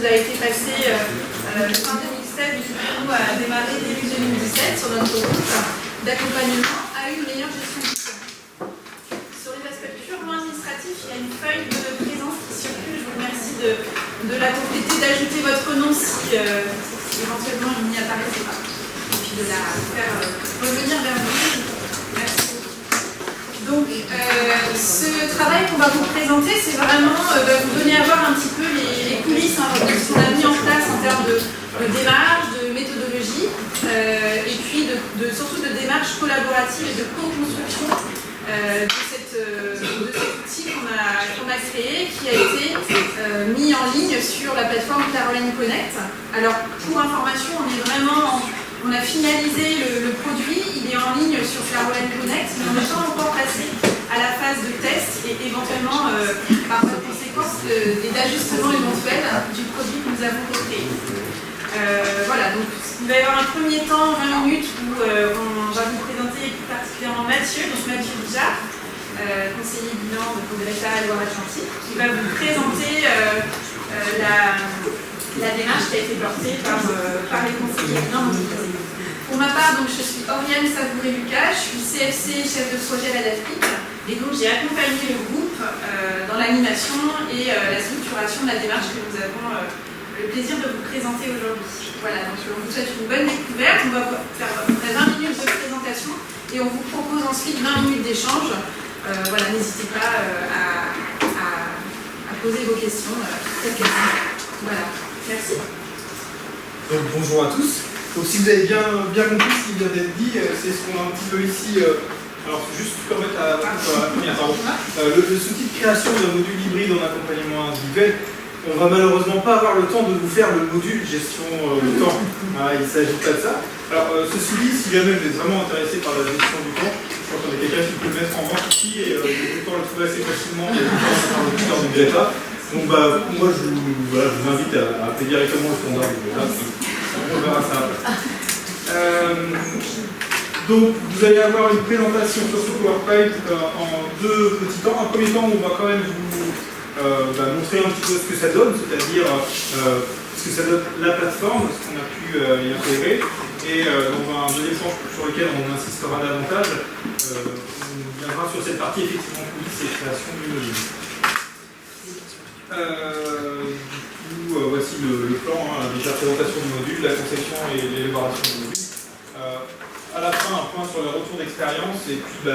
nous a été passé fin 2016 et qui pour nous a démarré début 2017 sur notre route d'accompagnement à une meilleure gestion du temps. Sur les aspects purement administratifs, il y a une feuille de présence qui circule. Je vous remercie de la compléter, d'ajouter votre nom si éventuellement il n'y apparaissait pas. Et puis de la faire revenir vers vous. Merci. Donc, ce travail qu'on va vous présenter, c'est vraiment vous donner à voir un petit peu les coulisses de ce qu'on a mis en place en termes de démarche, de méthodologie, et puis surtout de démarche collaborative et de co-construction de cet outil qu'on a créé, qui a été mis en ligne sur la plateforme Caroline Connect. Alors, pour information, on a finalisé le produit, il est en ligne sur Caroline Connect, mais on n'est pas encore passé à la phase de test et éventuellement, par conséquence, d'ajustements éventuels du produit que nous avons créé. Voilà, donc il va y avoir un premier temps, 20 minutes, où on va vous présenter plus particulièrement Mathieu, donc Mathieu Bijard, conseiller bilan de Progressa Loire-Atlantique, qui va vous présenter la démarche qui a été portée par les conseillers bilan d'entreprise. Pour ma part, donc, je suis Oriane Savouré-Lucas, je suis CFC, chef de projet à l'ADAFIC, et donc j'ai accompagné le groupe dans l'animation et la structuration de la démarche que nous avons le plaisir de vous présenter aujourd'hui. Voilà, donc on vous souhaite une bonne découverte, on va faire à peu près 20 minutes de présentation et on vous propose ensuite 20 minutes d'échange. Voilà, n'hésitez pas à poser vos questions, toutes questions. Voilà, merci. Donc bonjour à tous. Donc si vous avez bien compris ce qui vient d'être dit, c'est ce qu'on a un petit peu ici. Alors juste permettre à la première, pardon. Le souci de création d'un module hybride en accompagnement individuel, on va malheureusement pas avoir le temps de vous faire le module gestion du temps. Il ne s'agit pas de ça. Alors ceci dit, si jamais vous êtes vraiment intéressé par la gestion du temps, je crois qu'on a quelqu'un qui peut le mettre en vente ici et vous pouvez le trouver assez facilement. Il y a du temps de Greta. Donc moi je vous invite à appeler directement le standard de Greta. On verra ça après. Donc vous allez avoir une présentation sur ce PowerPoint en deux petits temps. Un premier temps où on va quand même vous montrer un petit peu ce que ça donne, c'est-à-dire ce que ça donne la plateforme, ce qu'on a pu y intégrer. Et dans un deuxième temps sur lequel on insistera davantage, on viendra sur cette partie effectivement coulisses et création du module. Voici le plan, déjà présentation du module, la conception et l'élaboration du module. À la fin, un point sur le retour d'expérience et puis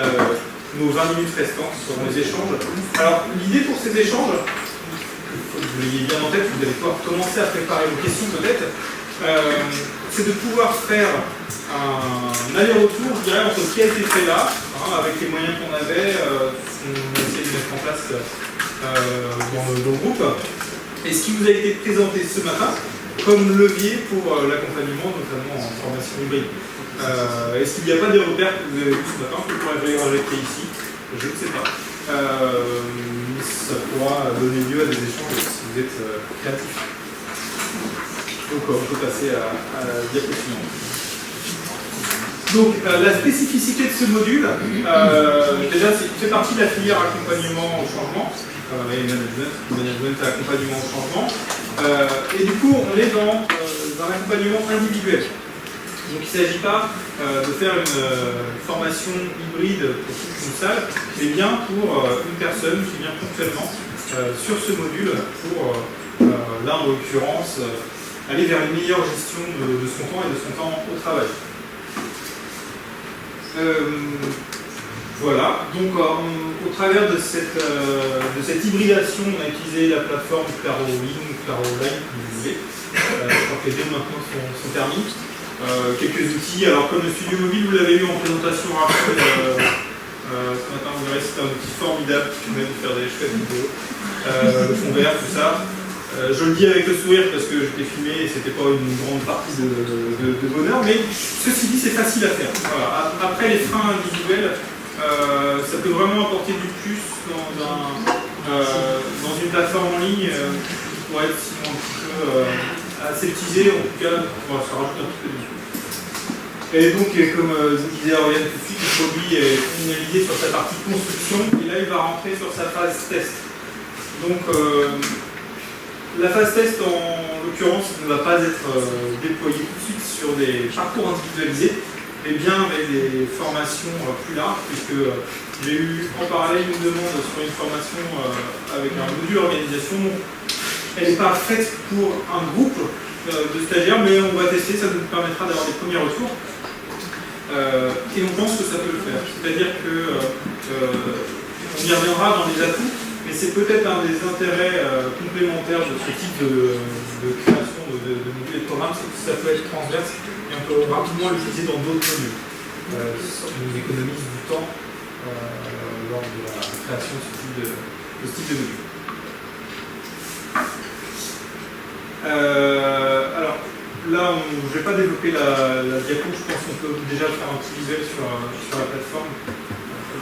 nos 20 minutes restantes sur les échanges. Alors, l'idée pour ces échanges, il faut que vous l'ayez bien en tête, vous allez pouvoir commencer à préparer vos questions peut-être, c'est de pouvoir faire un aller-retour, je dirais, entre ce qui a été fait là, avec les moyens qu'on avait, on a essayé de mettre en place dans le groupe, et ce qui vous a été présenté ce matin comme levier pour l'accompagnement, notamment en formation hybride. Est-ce qu'il n'y a pas des repères que vous avez vus ce matin que vous pourrez rajouter ici? Je ne sais pas. Ça pourra donner lieu à des échanges si vous êtes créatifs. Donc on peut passer à la diapo suivante. Donc la spécificité de ce module, déjà c'est fait partie de la filière accompagnement au changement. Et management et accompagnement au changement. Et du coup, on est dans un accompagnement individuel. Donc il ne s'agit pas de faire une formation hybride pour toute une salle, mais bien pour une personne qui vient ponctuellement sur ce module pour, là en l'occurrence, aller vers une meilleure gestion de son temps et de son temps au travail. Voilà, donc au travers de cette hybridation, on a utilisé la plateforme ClaroLink ou ClaroLine, comme vous voulez. Je crois que les deux maintenant sont permis. Quelques outils, alors comme le studio mobile, vous l'avez eu en présentation rapide ce matin, vous verrez, c'est un outil formidable qui permet de faire des chouettes vidéos. Le fond vert, tout ça. Je le dis avec le sourire parce que je l'ai filmé et c'était pas une grande partie de bonheur, mais ceci dit, c'est facile à faire. Voilà. Après les freins individuels, ça peut vraiment apporter du plus dans une plateforme en ligne pour être sinon un petit peu aseptisé, en tout cas, ça rajoute un petit peu de vie. Et donc, comme vous disait Oriane tout de suite, le produit est finalisé sur sa partie construction et là il va rentrer sur sa phase test. Donc, la phase test, en l'occurrence, ne va pas être déployé tout de suite sur des parcours individualisés, mais bien avec des formations plus larges, puisque j'ai eu en parallèle une demande sur une formation avec un module organisation. Elle n'est pas faite pour un groupe de stagiaires, mais on va tester, ça nous permettra d'avoir des premiers retours. Et on pense que ça peut le faire. C'est-à-dire que on y reviendra dans les atouts, mais c'est peut-être un des intérêts complémentaires de ce type de création de modules et de programmes, c'est que ça peut être transverse et on peut rapidement l'utiliser dans d'autres modules. Ça nous économise du temps lors de la création de ce type de module. Alors là, je ne vais pas développer la diapo, je pense qu'on peut déjà faire un petit visuel sur la plateforme.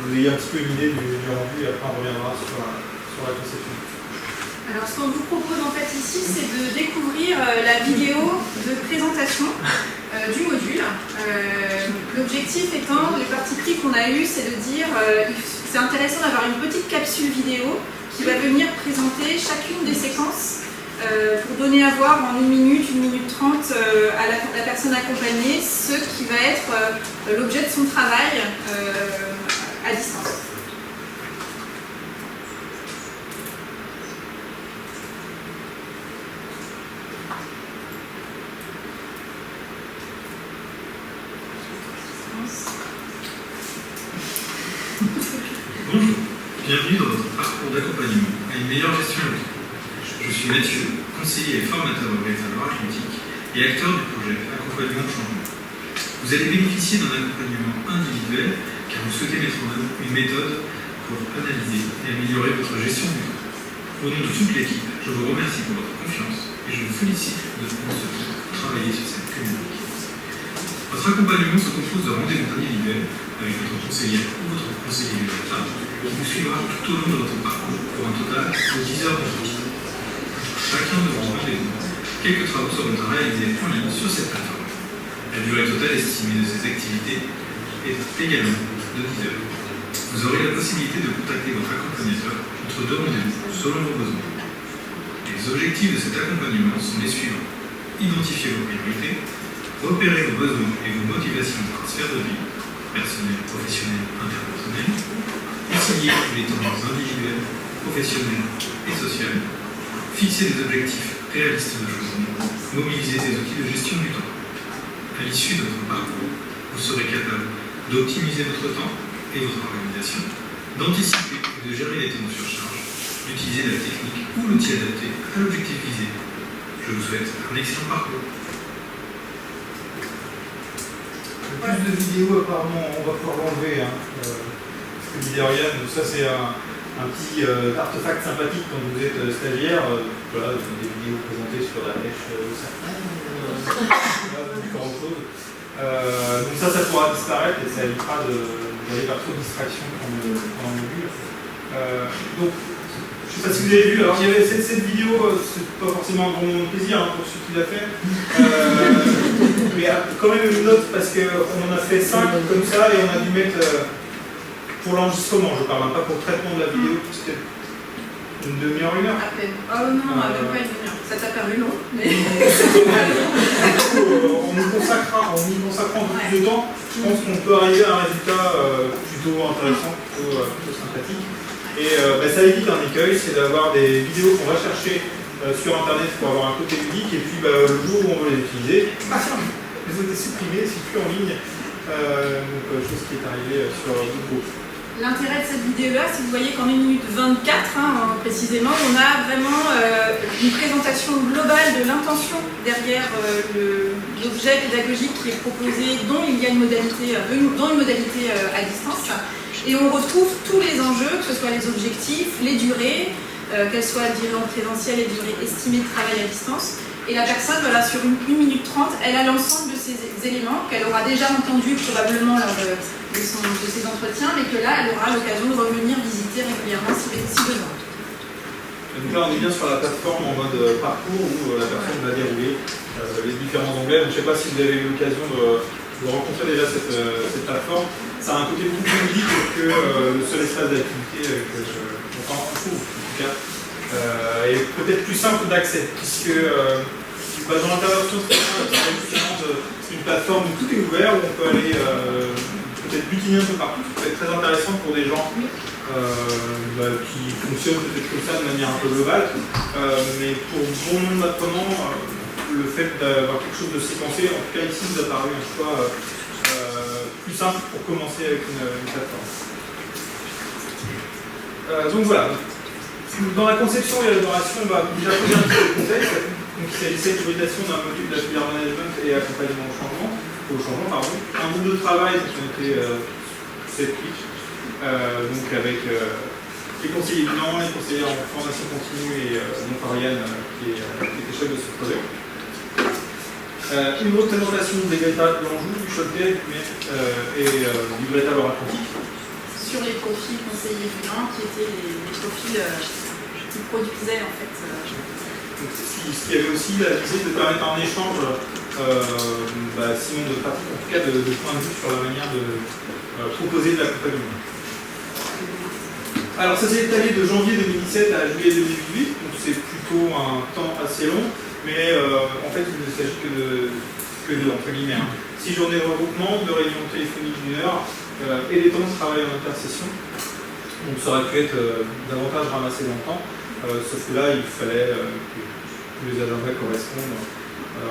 Vous ayez un petit peu une idée du rendu et après on reviendra sur la conception. Alors ce qu'on vous propose en fait ici, c'est de découvrir la vidéo de présentation du module. L'objectif étant, les parties pris qu'on a eues, c'est de dire c'est intéressant d'avoir une petite capsule vidéo qui va venir présenter chacune des séquences pour donner à voir en 1 minute 30 à la personne accompagnée ce qui va être l'objet de son travail à distance. Bonjour, bienvenue dans votre parcours d'accompagnement à une meilleure gestion de vie. Je suis Mathieu, conseiller et formateur au Réseau Loire-Atlantique et acteur du projet Accompagnement au Changement. Vous allez bénéficier d'un accompagnement individuel car vous souhaitez mettre en œuvre une méthode pour analyser et améliorer votre gestion du temps. Au nom de toute l'équipe, je vous remercie pour votre confiance et je vous félicite de prendre ce temps pour travailler sur cette communauté. Votre accompagnement se compose de rendez-vous individuels avec votre conseillère ou votre conseiller de l'État qui vous suivra tout au long de votre parcours pour un total de 10 heures de temps. Chacun de vos rendez-vous, quelques travaux seront à réaliser en ligne sur cette plateforme. La durée totale estimée de ces activités est également de 10 heures. Vous aurez la possibilité de contacter votre accompagnateur entre 2 rendez-vous selon vos besoins. Les objectifs de cet accompagnement sont les suivants. Identifier vos priorités, repérer vos besoins et vos motivations par sphère de vie, personnelle, professionnelle, interpersonnelle, concilier les tendances individuelles, professionnelles et sociales, fixer des objectifs réalistes de changement, mobiliser des outils de gestion du temps. À l'issue de votre parcours, vous serez capable d'optimiser votre temps et votre organisation, d'anticiper et de gérer les temps de surcharge, d'utiliser la technique ou l'outil adapté à l'objectif visé. Je vous souhaite un excellent parcours. Plus de vidéos, apparemment, on va pouvoir l'enlever. Ce que dit Dorian, ça c'est un petit artefact sympathique quand vous êtes stagiaire. Voilà, des vidéos présentées sur la pêche au serpent, différentes choses. Donc ça pourra disparaître et ça évitera d'aller pas trop de distraction pendant le module. Donc, je ne sais pas si vous avez vu, alors il y avait cette vidéo, c'est pas forcément un grand moment de plaisir pour ceux qui l'a fait, mais quand même une note parce qu'on en a fait 5 comme ça et on a dû mettre, pour l'enregistrement, je parle, pas pour le traitement de la vidéo, c'était une demi-heure, 1 heure. À peine. Oh non, à peine pas une demi-heure. Ça t'a paru long, mais en y consacrant un peu plus de temps, je pense qu'on peut arriver à un résultat plutôt intéressant, plutôt sympathique. Et ça évite un écueil, c'est d'avoir des vidéos qu'on va chercher sur internet pour avoir un côté ludique, et puis le jour où on veut les utiliser, elles ont été supprimées, c'est plus en ligne. Donc chose qui est arrivée sur d'autres. l'intérêt de cette vidéo-là, c'est que vous voyez qu'en 1 minute 24, précisément, on a vraiment une présentation globale de l'intention derrière l'objet pédagogique qui est proposé, dont il y a une modalité, à distance. Et on retrouve tous les enjeux, que ce soit les objectifs, les durées, qu'elles soient durées en présentiel et durées estimées de travail à distance. Et la personne, voilà, sur 1 minute 30, elle a l'ensemble de ces éléments qu'elle aura déjà entendu probablement lors de ses entretiens, mais que là, elle aura l'occasion de revenir visiter régulièrement si besoin. Donc là, on est bien sur la plateforme en mode parcours où la personne va dérouler les différents onglets. Donc, je ne sais pas si vous avez eu l'occasion de rencontrer déjà cette plateforme. Ça a un côté beaucoup plus ludique que le seul espace d'activité que je trouve, en tout cas. Et peut-être plus simple d'accès, puisque Dans l'intervention, c'est une plateforme où tout est ouvert, où on peut aller peut-être butiner un peu partout. Ça peut être très intéressant pour des gens qui fonctionnent peut-être comme ça de manière un peu globale. Mais pour bon nombre d'apprenants, le fait d'avoir quelque chose de séquencé, en tout cas ici, nous a paru un choix plus simple pour commencer avec une plateforme. Donc voilà. Dans la conception et l'élaboration, on va déjà poser un petit peu de contexte. Donc il s'agissait d'hybridation d'un module de la filière management et accompagnement au changement. Un groupe de travail, donc on était 7-8, donc avec les conseillers blancs, les conseillers en formation continue et donc Ariane qui était chef de ce projet. Une représentation des Greta Blanjou, du Choquet et du Greta Loire-Atlantique. Sur les profils conseillers blancs qui étaient les profils qui produisaient en fait. Donc, ce qui avait aussi la visée de permettre un échange, sinon de pratique, en tout cas de point de vue sur la manière de proposer de l'accompagnement. Alors ça s'est étalé de janvier 2017 à juillet 2018, donc c'est plutôt un temps assez long, mais en fait il ne s'agit que de entre guillemets, 6 journées de regroupement, 2 réunions téléphoniques d'1 heure et des temps de travail en intersession. Donc ça aurait pu être davantage ramassé dans le temps, sauf que là il fallait que tous les agendas correspondent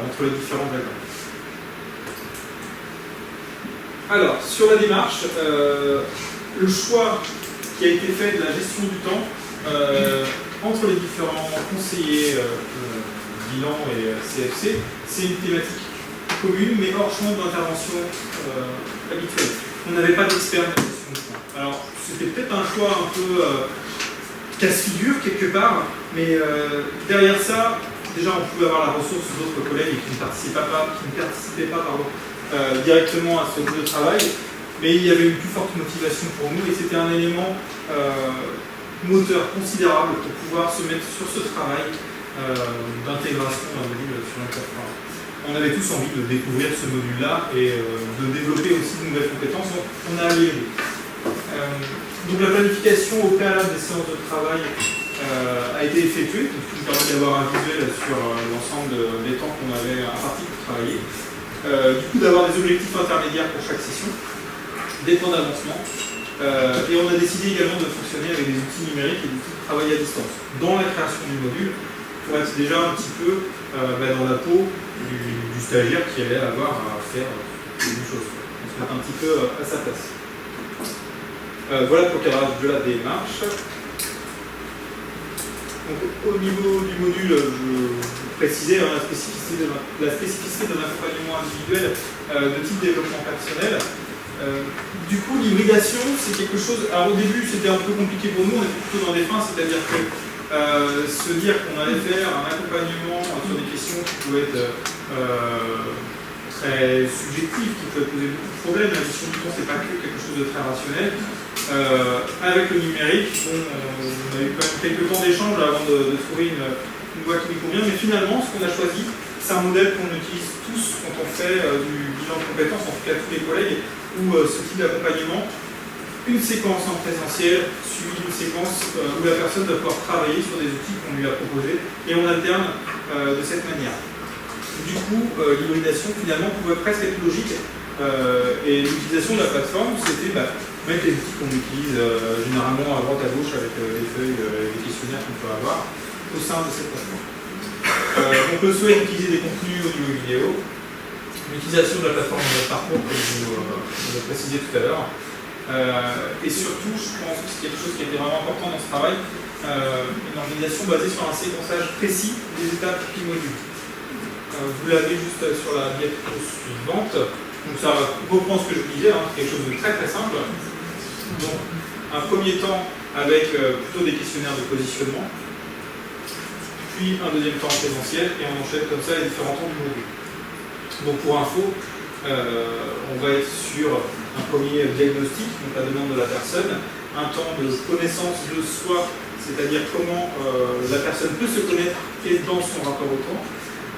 entre les différents agents. Alors, sur la démarche, le choix qui a été fait de la gestion du temps entre les différents conseillers bilan et CFC, c'est une thématique commune, mais hors champ d'intervention habituelle. On n'avait pas d'expert de la gestion du temps. Alors, c'était peut-être un choix un peu casse-figure quelque part, mais derrière ça, déjà on pouvait avoir la ressource d'autres collègues qui ne participaient pas directement à ce groupe de travail, mais il y avait une plus forte motivation pour nous et c'était un élément moteur considérable pour pouvoir se mettre sur ce travail d'intégration d'un module sur la plateforme. On avait tous envie de découvrir ce module-là et de développer aussi de nouvelles compétences, donc on a allié les deux. Donc la planification au préalable des séances de travail a été effectuée, donc qui nous permet d'avoir un visuel sur l'ensemble des temps qu'on avait impartis pour travailler. Du coup d'avoir des objectifs intermédiaires pour chaque session, des temps d'avancement, et on a décidé également de fonctionner avec des outils numériques et des outils de travail à distance dans la création du module pour être déjà un petit peu dans la peau du stagiaire qui allait avoir à faire les mêmes choses. On se met un petit peu à sa place. Voilà pour le cadrage de la démarche. Donc, au niveau du module, je précisais la spécificité de l'accompagnement individuel de type développement personnel. Du coup, l'hybridation, c'est quelque chose. Alors, au début, c'était un peu compliqué pour nous, on était plutôt dans des fins, c'est-à-dire que se dire qu'on allait faire un accompagnement sur des questions qui pouvaient être très subjectives, qui pouvaient poser beaucoup de problèmes. La gestion du temps, c'est pas que quelque chose de très rationnel. Avec le numérique, on a eu quand même quelques temps d'échange avant de trouver une voie qui nous convient, mais finalement, ce qu'on a choisi, c'est un modèle qu'on utilise tous quand on fait du bilan de compétences, en tout cas tous les collègues, où ce type d'accompagnement, une séquence en présentiel, suivie d'une séquence où la personne va pouvoir travailler sur des outils qu'on lui a proposés, et on alterne de cette manière. Du coup, l'hybridation, finalement, pouvait presque être logique, et l'utilisation de la plateforme, c'était mettre les outils qu'on utilise généralement à droite à gauche avec les feuilles et les questionnaires qu'on peut avoir au sein de cette plateforme. On peut souhaiter utiliser des contenus audio et vidéo, l'utilisation de la plateforme de parcours, comme vous l'avez précisé tout à l'heure, et surtout, je pense que c'est quelque chose qui était vraiment important dans ce travail, une organisation basée sur un séquençage précis des étapes du module. Vous l'avez juste sur la diapo suivante. Donc ça reprend ce que je vous disais, quelque chose de très très simple. Donc un premier temps avec plutôt des questionnaires de positionnement, puis un deuxième temps en présentiel, et on enchaîne comme ça les différents temps du module. Donc pour info, on va être sur un premier diagnostic, donc la demande de la personne, un temps de connaissance de soi, c'est-à-dire comment la personne peut se connaître et dans son rapport au temps,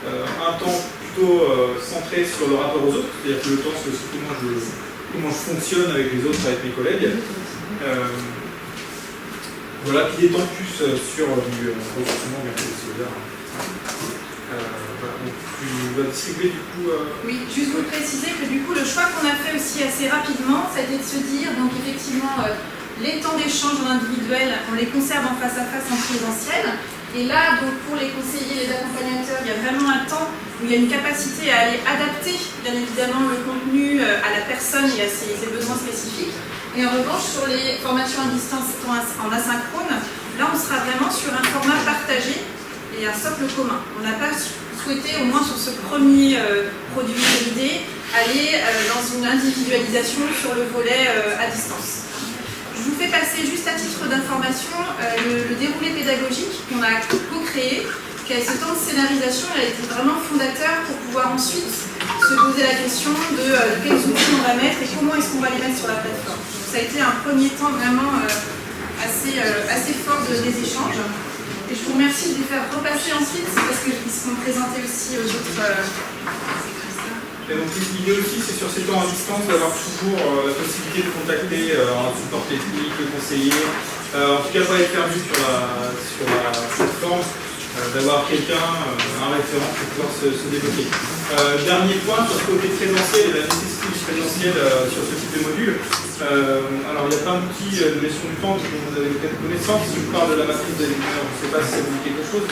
un temps plutôt centré sur le rapport aux autres, c'est-à-dire que le temps c'est aussi comment je fonctionne avec les autres, avec mes collègues. Voilà, puis des temps plus sur du renforcement, voilà. vas distribuer du coup. Oui, juste vous préciser que du coup le choix qu'on a fait aussi assez rapidement, ça a été de se dire, donc effectivement, les temps d'échange en individuel, on les conserve en face à face en présentiel. Et là, donc pour les conseillers, les accompagnateurs, il y a vraiment un temps où il y a une capacité à aller adapter, bien évidemment, le contenu à la personne et à ses besoins spécifiques. Et en revanche, sur les formations à distance en asynchrone, là, on sera vraiment sur un format partagé et un socle commun. On n'a pas souhaité, au moins sur ce premier produit validé, aller dans une individualisation sur le volet à distance. Je vous fais passer juste à titre d'information le déroulé pédagogique qu'on a co-créé, qui a ce temps de scénarisation, il a été vraiment fondateur pour pouvoir ensuite se poser la question de quels outils on va mettre et comment est-ce qu'on va les mettre sur la plateforme. Donc, ça a été un premier temps vraiment assez fort des échanges. Et je vous remercie de les faire repasser ensuite, parce qu'ils seront présentés aussi aux autres. Et donc l'idée aussi, c'est sur ces temps à distance d'avoir toujours la possibilité de contacter un support technique, le conseiller, en tout cas pas être perdu sur la plateforme, d'avoir quelqu'un, un référent pour pouvoir se débloquer. Dernier point, sur ce côté présentiel et la nécessité du présentiel sur ce type de module. Alors il y a plein d'outils de gestion du temps dont vous avez peut-être connaissance. Si je vous parle de la matrice des lecteurs, je ne sais pas si ça vous dit quelque chose,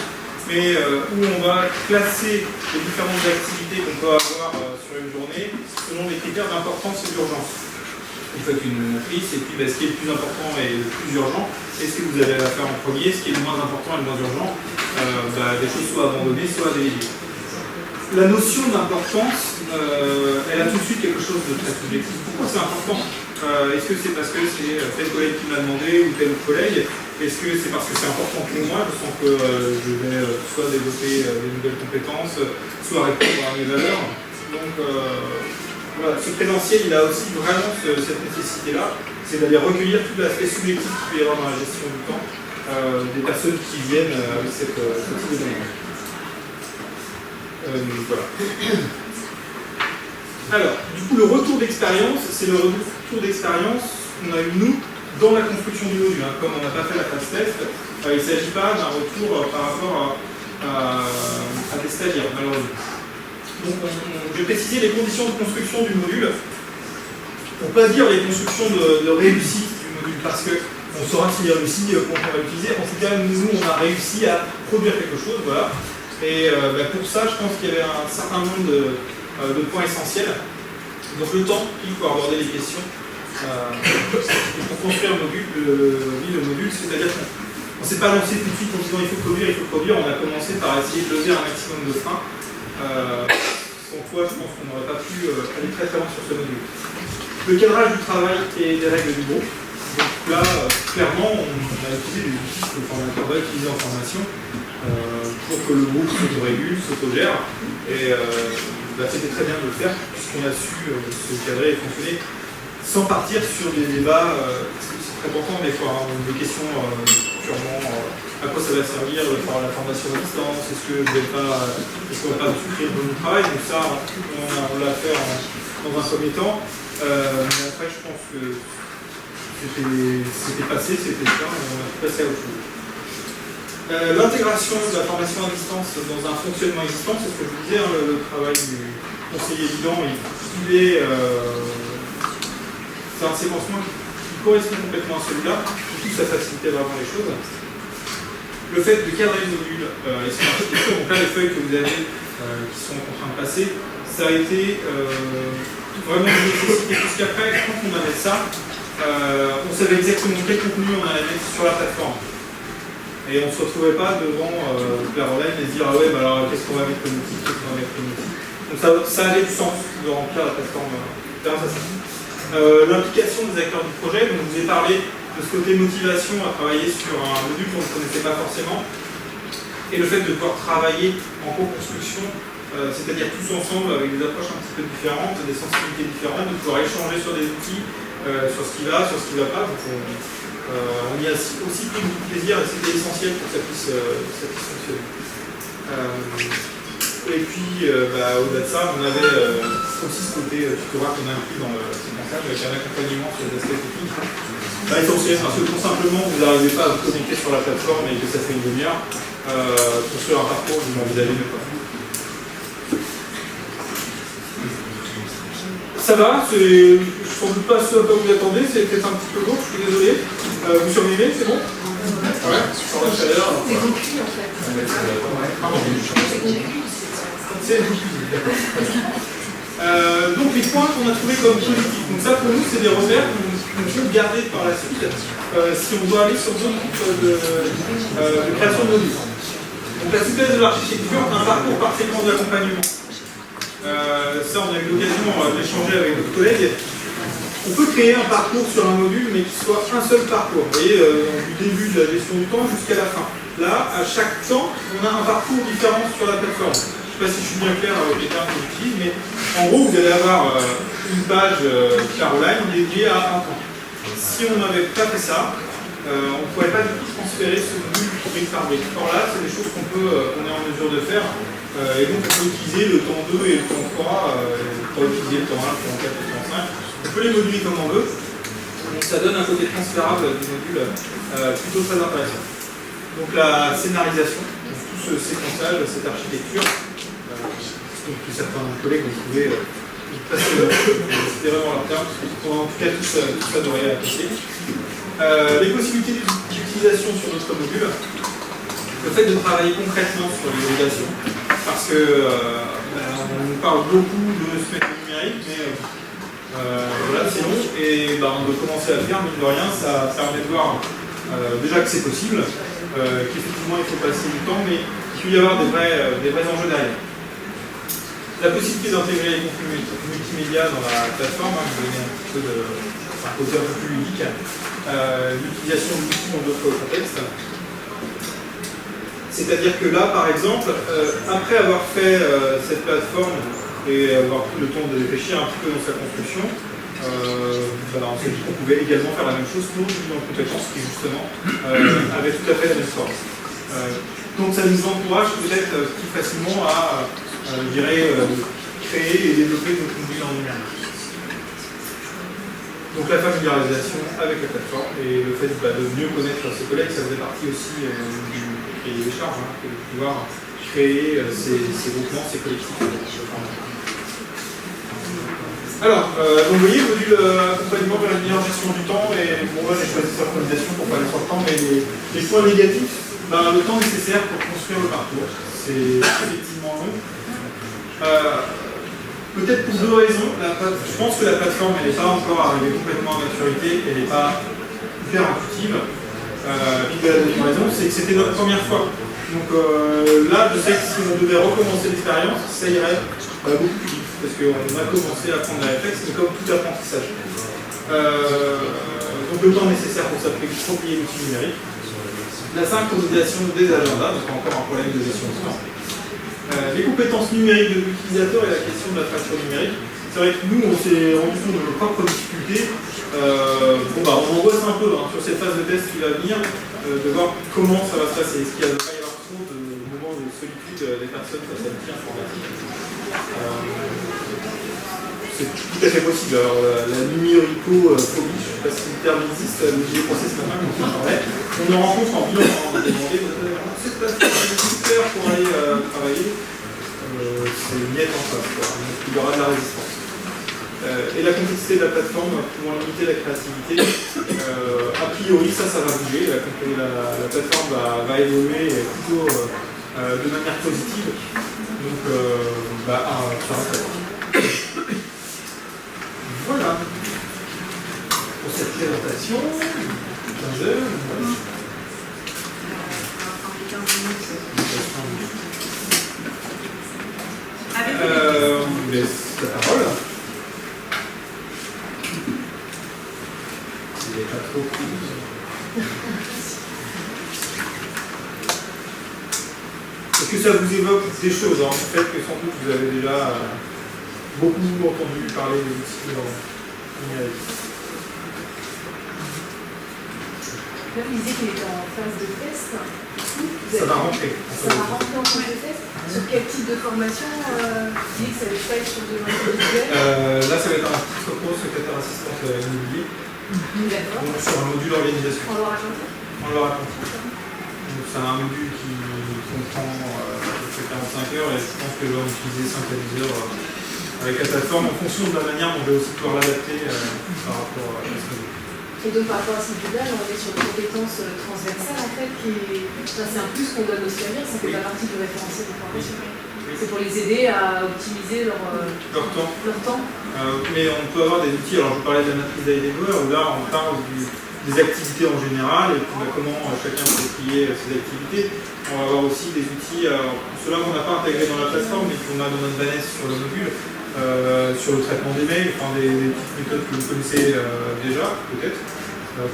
mais où on va classer les différentes activités qu'on peut avoir sur une journée selon les critères d'importance et d'urgence. Vous faites une matrice et puis ce qui est le plus important et le plus urgent, et ce que vous avez à faire en premier, ce qui est le moins important et le moins urgent, des choses soit abandonnées, soit déléguées. La notion d'importance, elle a tout de suite quelque chose de très subjectif. Pourquoi c'est important? Est-ce que c'est parce que c'est tel collègue qui m'a demandé ou tel autre collègue? Est-ce que c'est parce que c'est important pour moi? Je sens que je vais soit développer des nouvelles compétences, soit répondre à mes valeurs. Donc voilà, ce présentiel, il a aussi vraiment cette nécessité-là, c'est d'aller recueillir tout l'aspect subjectif qu'il peut y avoir dans la gestion du temps des personnes qui viennent avec ce type de données. Voilà. Alors, du coup, le retour d'expérience, c'est le retour d'expérience qu'on a eu nous dans la construction du module. Comme on n'a pas fait la phase test, il ne s'agit pas d'un retour par rapport à des stagiaires, malheureusement. Donc, je vais préciser les conditions de construction du module. Pour ne pas dire les conditions de réussite du module, parce qu'on saura s'il est réussi quand on va l'utiliser. En tout cas, nous, on a réussi à produire quelque chose, voilà. Et pour ça, je pense qu'il y avait un certain nombre de points essentiels. Donc le temps pour aborder les questions. Pour construire le module, c'est-à-dire qu'on ne s'est pas lancé tout de suite en disant il faut produire. On a commencé par essayer de lever un maximum de freins. Sans quoi, je pense qu'on n'aurait pas pu aller très loin sur ce module. Le cadrage du travail et des règles du groupe. Donc là, clairement, on a utilisé des outils que le formateur va utiliser en formation pour que le groupe s'autorégule, s'autogère. Et c'était très bien de le faire, puisqu'on a su se cadrer et fonctionner sans partir sur des débats, c'est très important des fois, des questions purement à quoi ça va servir de faire la formation à distance, est-ce qu'on va pas supprimer le travail, donc ça on l'a fait dans un premier temps, mais après je pense que c'était passé, c'était ça, on a passé à autre chose. L'intégration de la formation à distance dans un fonctionnement existant, c'est ce que je vous disais, le travail du conseiller évident, c'est un séquencement qui correspond complètement à celui-là, du coup ça facilitait vraiment les choses. Le fait de cadrer le module et son architecture, donc là les feuilles que vous avez qui sont en train de passer, ça a été vraiment une nécessité, puisqu'après, quand on avait ça, on savait exactement quel contenu on allait mettre sur la plateforme. Et on ne se retrouvait pas devant la relève et se dire ah ouais, alors qu'est-ce qu'on va mettre comme outil, qu'est-ce qu'on va mettre comme outil. Donc ça avait du sens de remplir la plateforme grâce à ça. L'implication des acteurs du projet, donc je vous ai parlé de ce côté motivation à travailler sur un module qu'on ne connaissait pas forcément, et le fait de pouvoir travailler en co-construction, c'est-à-dire tous ensemble avec des approches un petit peu différentes, des sensibilités différentes, de pouvoir échanger sur des outils, sur ce qui va, sur ce qui ne va pas. Donc on y a aussi pris beaucoup de plaisir et c'était essentiel pour que ça puisse fonctionner. Et puis, au-delà de ça, on avait aussi ce côté tutorat qu'on a inclus dans le séquençage avec un accompagnement sur les aspects techniques. Essentiel, parce que tout simplement, vous n'arrivez pas à vous connecter sur la plateforme et que ça fait une demi-heure. Construire un parcours, vous l'envisagez même pas. Ça va, c'est sans doute pas ce à quoi vous attendez, c'est peut-être un petit peu lourd, je suis désolé. Vous survivez, c'est bon? Ouais, sur la chaleur. C'est concu en fait. Pardon. C'est donc les points qu'on a trouvés comme positifs. Donc ça pour nous c'est des repères qu'on peut garder par la suite si on doit aller sur d'autres types de création de modules. Donc la souplesse de l'architecture, un parcours par séquence d'accompagnement. Ça on a eu l'occasion d'échanger avec d'autres collègues. On peut créer un parcours sur un module mais qui soit un seul parcours. Vous voyez, du début de la gestion du temps jusqu'à la fin. Là, à chaque temps, on a un parcours différent sur la plateforme. Je ne sais pas si je suis bien clair avec les termes que j'utilise, mais en gros, vous allez avoir une page Caroline dédiée à un temps. Si on n'avait pas fait ça, on ne pourrait pas du tout transférer ce module brique par brique. Or là, c'est des choses qu'on est en mesure de faire. Et donc, on peut utiliser le temps 2 et le temps 3, on peut utiliser le temps 1, le temps 4, le temps 5. On peut les moduler comme on veut. Donc, ça donne un côté transférable du module plutôt très intéressant. Donc, la scénarisation, donc, tout ce séquençage, cette architecture. Que certains collègues ont trouvé passionnant. C'était vraiment leur terme, en tout cas tout ça devrait apprécier. Les possibilités d'utilisation sur notre module, le fait de travailler concrètement sur l'hybridation, parce que on nous parle beaucoup de spectre numérique, mais voilà, c'est long, et on veut commencer à le faire, mine de rien, ça permet de voir déjà que c'est possible, qu'effectivement il faut passer du temps, mais il peut y avoir des vrais enjeux derrière. La possibilité d'intégrer les contenus multimédia dans la plateforme, je vais donner un petit peu un côté un peu plus ludique, l'utilisation d'outils dans d'autres contextes. C'est-à-dire que là, par exemple, après avoir fait cette plateforme et avoir pris le temps de réfléchir un petit peu dans sa construction, on s'est dit qu'on pouvait également faire la même chose pour l'outil en compétences qui justement avait tout à fait la même forme. Donc ça nous encourage peut-être plus facilement à créer et développer nos contenus en numérique. Donc la familiarisation avec la plateforme et le fait de mieux connaître ses collègues, ça faisait partie aussi du cahier des charges, de pouvoir créer ces groupements, ces collectifs. Alors, donc vous voyez, module accompagnement vers une meilleure gestion du temps, et bon là j'ai choisi synchronisation pour pas aller sur le temps, mais les points négatifs, le temps nécessaire pour construire le parcours, c'est effectivement long. Peut-être pour deux raisons. Je pense que la plateforme n'est pas encore arrivée complètement à maturité, elle n'est pas hyper intuitive. Puis la deuxième raison, c'est que c'était notre première fois. Donc là, je sais que si on devait recommencer l'expérience, ça irait beaucoup plus vite, parce qu'on a commencé à prendre des réflexes, mais comme tout apprentissage. Donc le temps nécessaire pour s'approprier l'outil numérique. La synchronisation des agendas, donc encore un problème de gestion de temps. Les compétences numériques de l'utilisateur et la question de la fracture numérique. C'est vrai que nous, on s'est rendu compte de nos propres difficultés. On angoisse un peu sur cette phase de test qui va venir, de voir comment ça va se passer. Est-ce qu'il va y avoir trop de moments de solitude des personnes face à l'outil informatique? C'est tout à fait possible. Alors, la numérico-phobie, je ne sais pas si le terme existe, mais j'y ai pensé ce matin quand on parlait. On en rencontre en bilan, on m'a demandé, cette plateforme super pour aller travailler, c'est une miette en face, il y aura de la résistance. Et la complexité de la plateforme pouvant limiter la créativité, a priori ça va bouger, la plateforme va évoluer plutôt de manière positive, donc sur un trait. Voilà pour cette présentation, 15 heures. On vous laisse la parole. Il n'est pas trop cool. Est-ce que ça vous évoque des choses, du fait que sans doute vous avez déjà beaucoup entendu parler des outils numériques? Là, vous disiez qu'il était en phase de test. Ça va rentrer. Ça va rentrer en phase de test. Sur quel type de formation vous disiez que ça allait pas être sur de l'individuel? Là, ça va être un petit propos secrétaire assistante immobilier. D'accord. Donc, sur un module organisation. En Loire-Atlantique. En Loire-Atlantique. Donc, c'est un module qui comprend à peu près 45 heures et je pense que je vais en utiliser 5 à 10 heures avec la plateforme en fonction de la manière dont je vais aussi pouvoir l'adapter par rapport à ce module. Et donc par rapport à ce module-là, on est sur des compétences transversales en fait, c'est un plus qu'on donne aussi à lire, ça fait pas partie du référentiel de formation. C'est pour les aider à optimiser leur temps. Mais on peut avoir des outils, alors je parlais de la matrice d'Heidegger, où là on parle des activités en général, et puis comment chacun peut trier ses activités. On va avoir aussi des outils, ceux-là qu'on n'a pas intégrés dans la plateforme, mais qu'on a dans notre banette sur le module, sur le traitement des mails, enfin des petites méthodes que vous connaissez déjà, peut-être,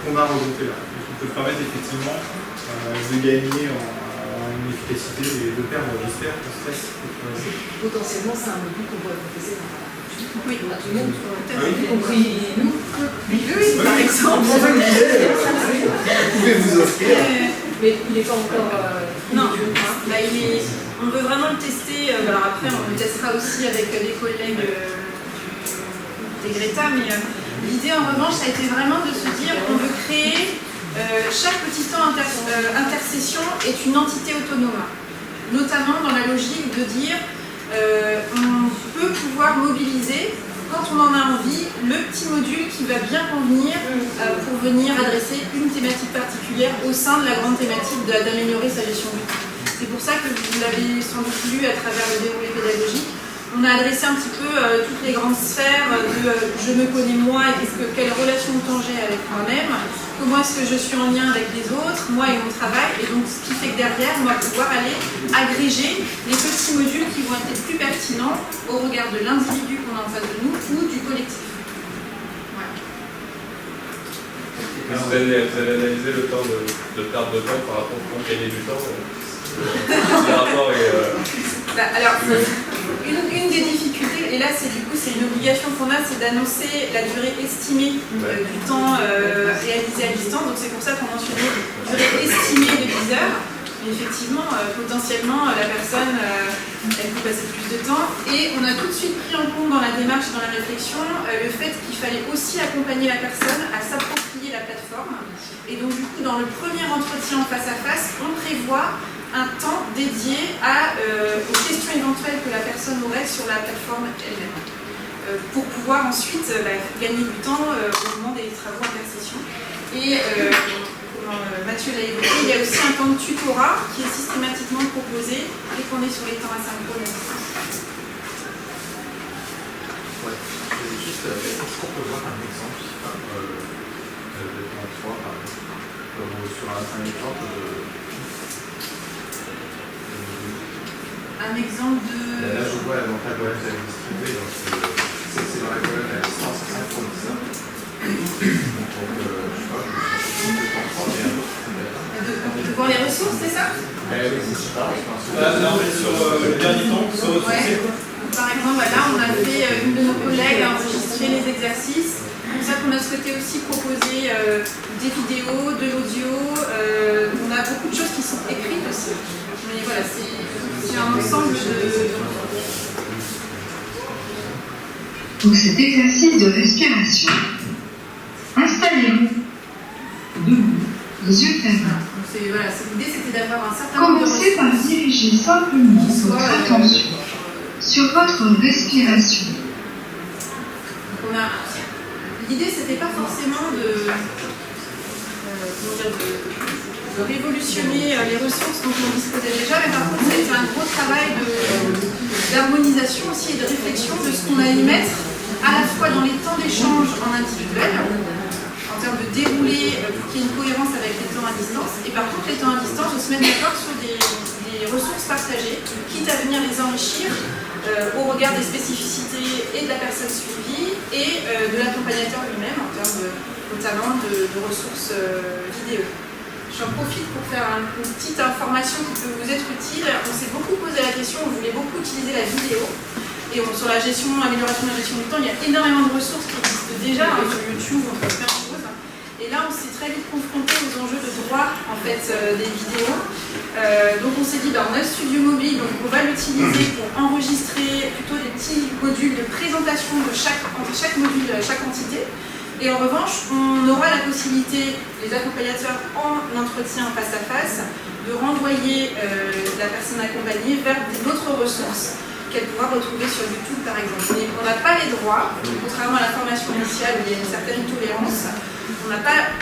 qu'on a regroupées là. Et qui peut permettre effectivement de gagner en efficacité et de perdre, j'espère, le stress. Potentiellement, c'est un module qu'on pourrait proposer Oui, à tout le monde, Oui. y compris nous. Oui, par exemple. Vous pouvez vous inscrire. Mais il n'est pas encore. Non, là, on veut vraiment le tester. Alors après, on le testera aussi avec des collègues des Greta, mais l'idée en revanche, ça a été vraiment de se dire on veut créer chaque petit temps intercession est une entité autonome, notamment dans la logique de dire on peut pouvoir mobiliser, quand on en a envie, le petit module qui va bien convenir pour venir adresser une thématique particulière au sein de la grande thématique d'améliorer sa gestion du temps. C'est pour ça que vous l'avez sans doute lu à travers le déroulé pédagogique. On a adressé un petit peu toutes les grandes sphères de je me connais moi et quelle relation de temps j'ai avec moi-même, comment est-ce que je suis en lien avec les autres, moi et mon travail, et donc ce qui fait que derrière, on va pouvoir aller agréger les petits modules qui vont être les plus pertinents au regard de l'individu qu'on a en face de nous ou du collectif. Voilà. Vous avez analysé le temps de perte de temps par rapport au temps de gagner du temps le rapport est... Alors, une des difficultés, et là c'est une obligation qu'on a, c'est d'annoncer la durée estimée du temps réalisé à distance. Donc c'est pour ça qu'on mentionnait durée estimée de 10 heures. Mais effectivement, potentiellement, la personne, elle peut passer plus de temps. Et on a tout de suite pris en compte dans la démarche, dans la réflexion, le fait qu'il fallait aussi accompagner la personne à s'approprier la plateforme. Et donc du coup, dans le premier entretien face à face, on prévoit un temps dédié aux questions éventuelles que la personne aurait sur la plateforme elle-même, pour pouvoir ensuite gagner du temps au moment des travaux intercession. Et Mathieu l'a évoqué, il y a aussi un temps de tutorat qui est systématiquement proposé dès qu'on est sur les temps asynchrones. Ouais, juste, est-ce qu'on peut voir un exemple, je sais pas, de temps 3 par exemple, sur un exemple Un exemple de... Là, je vois dans ta colonne que vous avez distribuée, donc c'est dans la colonne à distance synchronisée. Donc, je sais pas, je comprends bien. De voir les ressources, c'est ça? Oui, c'est ça, je pense. Là, on est sur le dernier temps, se ressourcer. Par exemple, là, on a fait, une de nos collègues a enregistré les exercices. C'est pour ça qu'on a souhaité aussi proposer des vidéos, de l'audio. On a beaucoup de choses qui sont écrites aussi. Mais voilà, c'est un ensemble de... Pour cet exercice de respiration, installez-vous debout, les yeux fermés. Voilà, l'idée c'était d'avoir un certain nombre de Commencez par diriger simplement votre attention sur votre respiration. L'idée c'était pas forcément de révolutionner les ressources dont on disposait déjà, mais par contre ça a été un gros travail d'harmonisation aussi et de réflexion de ce qu'on allait mettre à la fois dans les temps d'échange en individuel, en termes de déroulé pour qu'il y ait une cohérence avec les temps à distance, et par contre les temps à distance de se mettre d'accord sur des ressources partagées, quitte à venir les enrichir au regard des spécificités et de la personne suivie et de l'accompagnateur lui-même en termes notamment de ressources vidéo. J'en profite pour faire une petite information qui peut vous être utile. On s'est beaucoup posé la question, on voulait beaucoup utiliser la vidéo. Et sur la gestion, l'amélioration de la gestion du temps, il y a énormément de ressources qui existent déjà sur YouTube, on peut faire plein de choses. Et là, on s'est très vite confronté aux enjeux de droit en fait, des vidéos. Donc on s'est dit, on a le studio mobile, donc on va l'utiliser pour enregistrer plutôt des petits modules de présentation de chaque module, chaque entité. Et en revanche, on aura la possibilité, les accompagnateurs en entretien face à face, de renvoyer la personne accompagnée vers d'autres ressources qu'elle pourra retrouver sur YouTube par exemple. Mais on n'a pas les droits, contrairement à la formation initiale où il y a une certaine tolérance, on n'a pas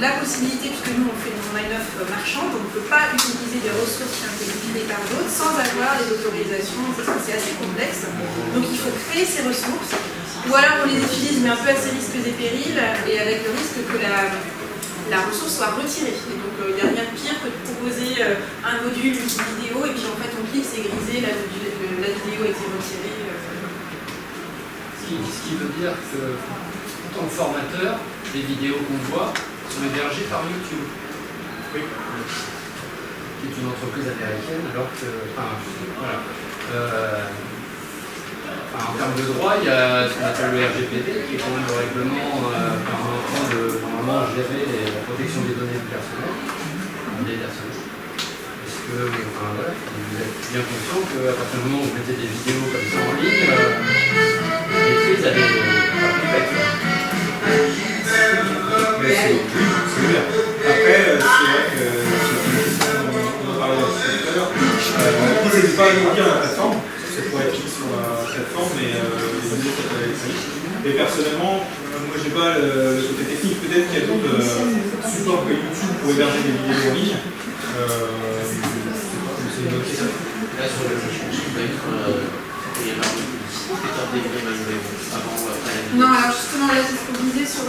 la possibilité, puisque nous on a une offre marchande, on ne peut pas utiliser des ressources qui ont été utilisées par d'autres sans avoir les autorisations, c'est assez complexe. Donc il faut créer ces ressources, ou alors on les utilise mais un peu à ses risques et périls, et avec le risque que la ressource soit retirée. Et donc il n'y a rien de pire que de proposer un module vidéo et puis en fait on clique, c'est grisé, la vidéo a été retirée. Ce qui veut dire que en tant que formateur, les vidéos qu'on voit sont hébergées par YouTube. Oui. Qui est une entreprise américaine, alors que. Enfin, voilà. En termes de droit, il y a ce qu'on appelle le RGPD, qui est quand même le règlement permettant de normalement gérer la protection des données personnelles, des personnes. Parce que, enfin, voilà, vous êtes bien conscient qu'à partir du moment où vous mettez des vidéos comme ça en ligne, les maîtrises, elle est complexe. Mais c'est bien. Après, c'est vrai que on en parlait tout à l'heure. L'idée, c'est pas de dire la plateforme, ça pourrait être sur la plateforme, mais les données, ça peut être électronique. Et personnellement, moi, j'ai pas le côté technique. Peut-être qu'il y a d'autres supports que YouTube pour héberger des vidéos en ligne. C'est une autre question. Là, sur le jeu, je pense qu'il y a pas de Non, alors justement, là, c'est ce qu'on disait sur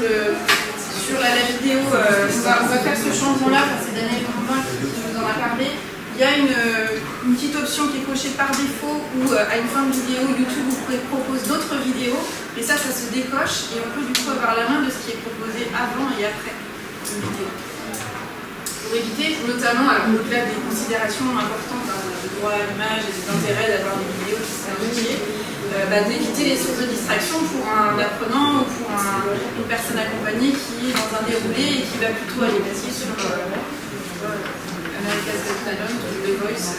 la vidéo. On va faire ce changement-là, enfin, c'est Daniel Combin qui nous en a parlé. Il y a une petite option qui est cochée par défaut où, à une fin de vidéo, YouTube vous propose d'autres vidéos. Et ça se décoche et on peut du coup avoir la main de ce qui est proposé avant et après une vidéo. Pour éviter, notamment, au-delà des considérations importantes de droit à l'image et des intérêts d'avoir des vidéos qui sont associées, d'éviter les sources de distraction pour un apprenant ou pour une personne accompagnée qui est dans un déroulé et qui va plutôt aller passer sur America's Got Talent ou The Voice,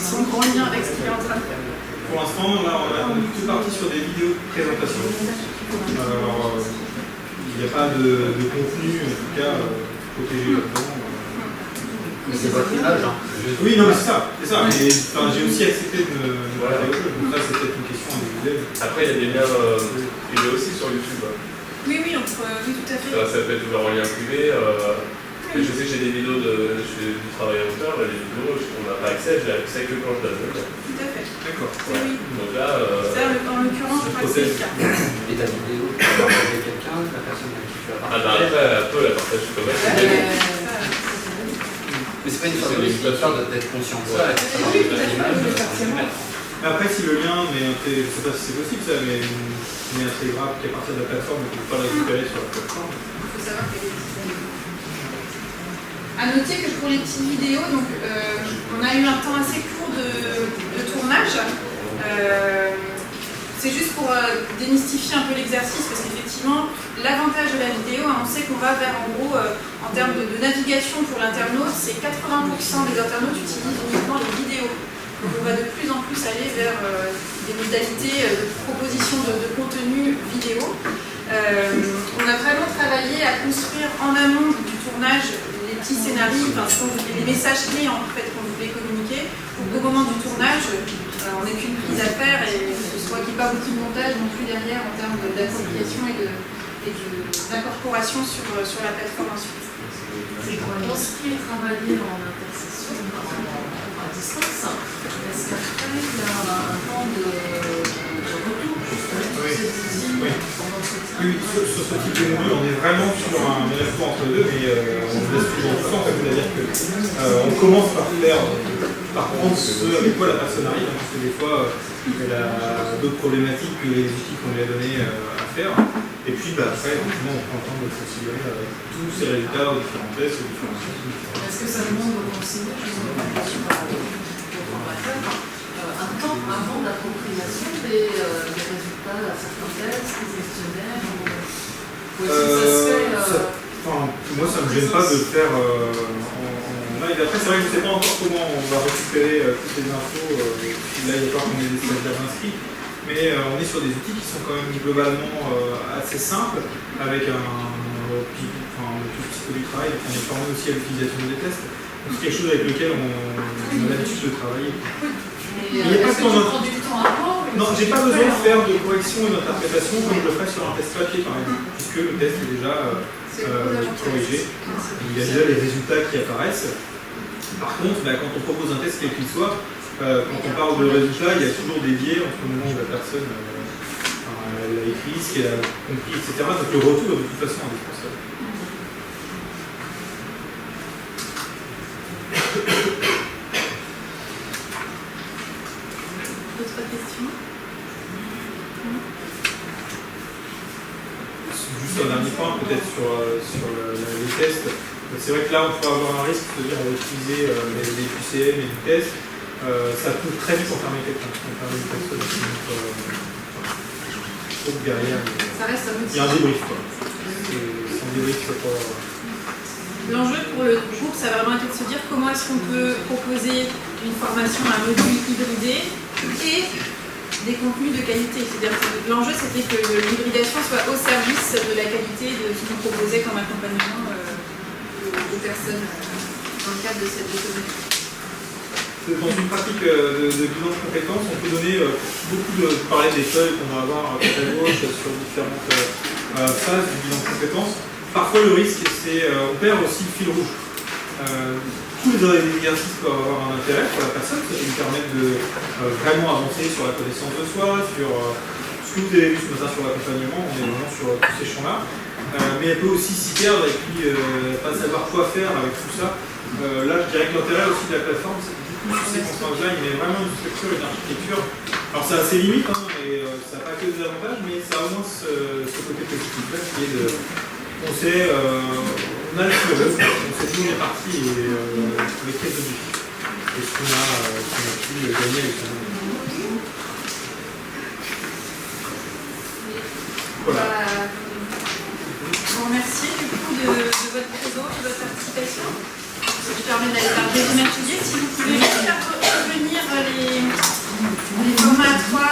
sans grand lien avec ce qu'il est en train de faire. Pour l'instant, là, on est plutôt parti sur des vidéos de présentation. Alors, il n'y a pas de contenu, en tout cas, protégé là-dedans. Mais c'est votre image, hein. Oui, non, mais c'est ça. Mais j'ai aussi accepté de me parler au jeu. Donc, ça, c'est peut-être une question individuelle. Après, il y a des liens privés aussi sur YouTube. Oui, tout à fait. Ça peut être ouvert en lien privé. Je sais que j'ai des vidéos du travail à hauteur, les vidéos, on n'a pas accès, j'ai accès que quand je donne. Tout à fait. D'accord. Oui. Donc là, Ça, en l'occurrence, je crois que c'est le cas. Et ta vidéo, tu vas partager quelqu'un, la personne avec qui tu vas partager. après, elle peut la partager quand même. Mais c'est pas une forme d'être conscient de ça, et de savoir que l'image, Mais après, si le lien, je ne sais pas si c'est possible ça, mais est intégrable qu'à partir de la plateforme, on ne peut pas le récupérer sur la plateforme. Il faut savoir qu'elle est disponible. À noter que pour les petites vidéos, donc, on a eu un temps assez court de tournage. C'est juste pour démystifier un peu l'exercice, parce qu'effectivement, l'avantage de la vidéo, on sait qu'on va vers, en gros, en termes de navigation pour l'internaute, c'est 80% des internautes utilisent uniquement les vidéos. Donc on va de plus en plus aller vers des modalités de proposition de contenu vidéo. On a vraiment travaillé à construire en amont du tournage les petits scénarios, les messages clés en fait qu'on voulait communiquer, pour qu'au moment du tournage, on n'ait qu'une prise à faire et que ce soit qu'il n'y ait pas beaucoup de montage non plus derrière en termes d'appropriation et d'incorporation sur la plateforme ensuite. Dans ce qui est travaillé en intercession à distance, est-ce qu'après il y a un temps de retour justement sur ces outils pendant ce temps? Oui, sur ce type de module, on est vraiment sur un mélange entre deux, mais on vous laisse toujours du temps, c'est-à-dire qu'on commence par prendre ce avec quoi la personne arrive, parce que des fois, elle a d'autres problématiques que les outils qu'on lui a donnés à faire. Et puis après, effectivement, on prend le temps de considérer avec tous ces résultats aux différents tests, aux différents sites. Est-ce que ça demande aux enseignants, un temps avant l'appropriation des résultats à certains tests, des questionnaires ou est-ce que ça se fait moi, ça ne me gêne pas de le faire en live. Après, c'est vrai que je ne sais pas encore comment on va récupérer toutes les infos. Là, il y a pas qu'on ait des stagiaires inscrits. Mais on est sur des outils qui sont quand même globalement assez simples, avec un petit peu du travail, on est formé aussi à l'utilisation des tests. Donc c'est quelque chose avec lequel on a l'habitude de travailler. Il n'y a pas Est-ce que besoin tu prends du temps avant Non, j'ai pas besoin de faire de correction et d'interprétation comme je le ferais sur un test papier par exemple, puisque le test est déjà corrigé. Il y a déjà les résultats qui apparaissent. Par contre, quand on propose un test quel qu'il soit, quand on parle de résultats, il y a toujours des biais entre le moment où la personne elle a écrit, ce qu'elle a compris, etc. Donc le retour est de toute façon indispensable. D'autres questions? Juste un dernier point peut-être sur les tests. C'est vrai que là on pourrait avoir un risque de dire on va utiliser des QCM et du test. Ça peut très vite enfermer quelqu'un. Enfermer une personne derrière. Ça reste un outil. Il y a un débrief quoi. Sans débrief, c'est pas. L'enjeu pour le groupe, ça va vraiment être de se dire comment est-ce qu'on peut proposer une formation à un module hybridé et des contenus de qualité. C'est-à-dire que l'enjeu, c'était que l'hybridation soit au service de la qualité de ce qu'on proposait comme accompagnement aux personnes dans le cadre de cette autonomie. Dans une pratique de bilan de compétences, on peut donner beaucoup de parler des feuilles qu'on va avoir à droite à gauche sur différentes phases du bilan de compétences. Parfois le risque, c'est on perd aussi le fil rouge. Tous les exercices peuvent avoir un intérêt pour la personne, ça peut lui permettre de vraiment avancer sur la connaissance de soi, sur ce que vous avez vu ce matin sur l'accompagnement, on est vraiment sur tous ces champs-là. Mais elle peut aussi s'y perdre et puis pas savoir quoi faire avec tout ça. Là, je dirais que l'intérêt aussi de la plateforme, c'est que du coup, sur ces compétences-là, il met vraiment une structure, une architecture. Alors, c'est assez limite, et ça n'a pas que des avantages, mais ça a au moins ce côté positif-là qui est de. On sait, on a le fil rouge, on sait d'où on est parti et avec quels objectifs. Et ce qu'on a pu gagner avec ça. Voilà. Je vous remercie du coup de votre présence, de votre participation. Ça vous permet d'aller par le deuxième atelier. Si vous pouvez faire revenir les formats à 3